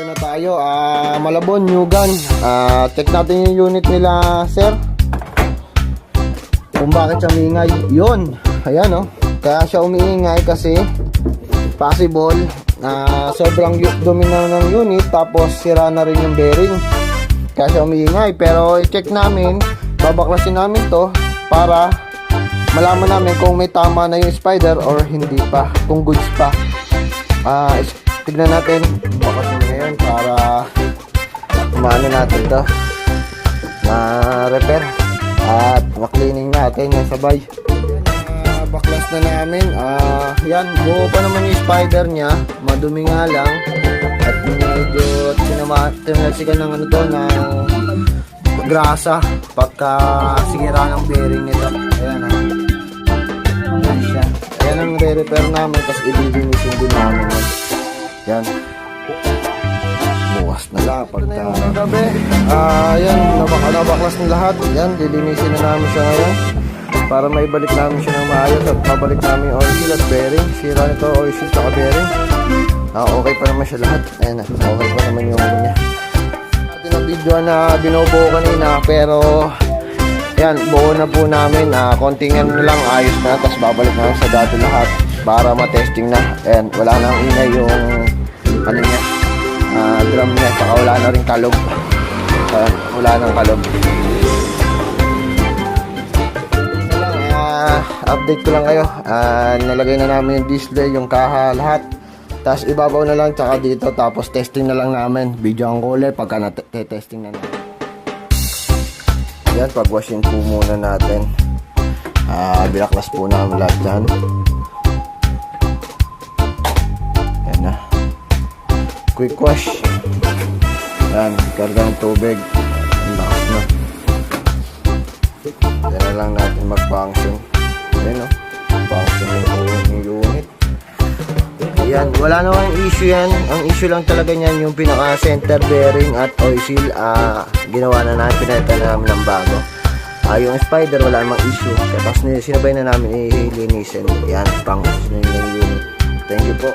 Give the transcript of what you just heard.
Dito na tayo, Malabon, Nyugan. Check natin yung unit nila, sir. Kung bakit siya umiingay. Yun, ayan oh. Kaya siya umiingay kasi possible sobrang dumi na ng unit, tapos sira na rin yung bearing. Kaya siya umiingay. Pero i-check namin, babaklasin namin to para malaman namin kung may tama na yung spider or hindi pa, kung goods pa. Tignan natin baklasin ngayon para maano natin to, ma-repair at ma-cleaning natin ng sabay. Baklas na namin. Yan, buo pa naman yung spider niya, madumi nga lang at medyo tinalsikan ng ano to, ng grasa pagka sinira ng bearing nito. Ayan ha, ayan siya. Ayan ang re-repair namin, tapos ililinisin din namin. Yan, buwas na lang pagka gabi. Ayan, nabaklas na lahat. Yan, lilinisin na namin siya ngayon para maibalik namin siya ng maayos at mabalik namin yung oil seal at bearing. Sira nito oil seal at bearing. Okay pa naman siya lahat. Ayan na, okay pa naman yung niya. Atin ang video na binubuo kanina, pero yan, buo na po namin. Konting ano lang, ayos na, tapos babalik namin sa dati lahat para matesting na. And wala nang ingay yung ano niya, drum niya, saka wala na rin kalog. Wala nang kalog. Update ko lang kayo. Nalagay na namin yung display, yung kaha, lahat. Tapos ibabaw na lang, tsaka dito. Tapos testing na lang namin. Video ang kulay pagka testing na namin. Yan, pag-washing po muna natin. Binaklas po namin lahat dyan. Yan na. Quick wash. Yan, karga ng tubig. Ang lakas na. Yan na lang natin mag-function. Yan o, function yung unit. Yan, wala namang issue yan. Ang issue lang talaga niyan yung pinaka-center bearing at oil seal. Ginawa na namin, pinalitan na namin ng bago. Yung spider, wala namang issue. Tapos sinabay na namin ilinisin. Yan, function yung unit. Thank you po.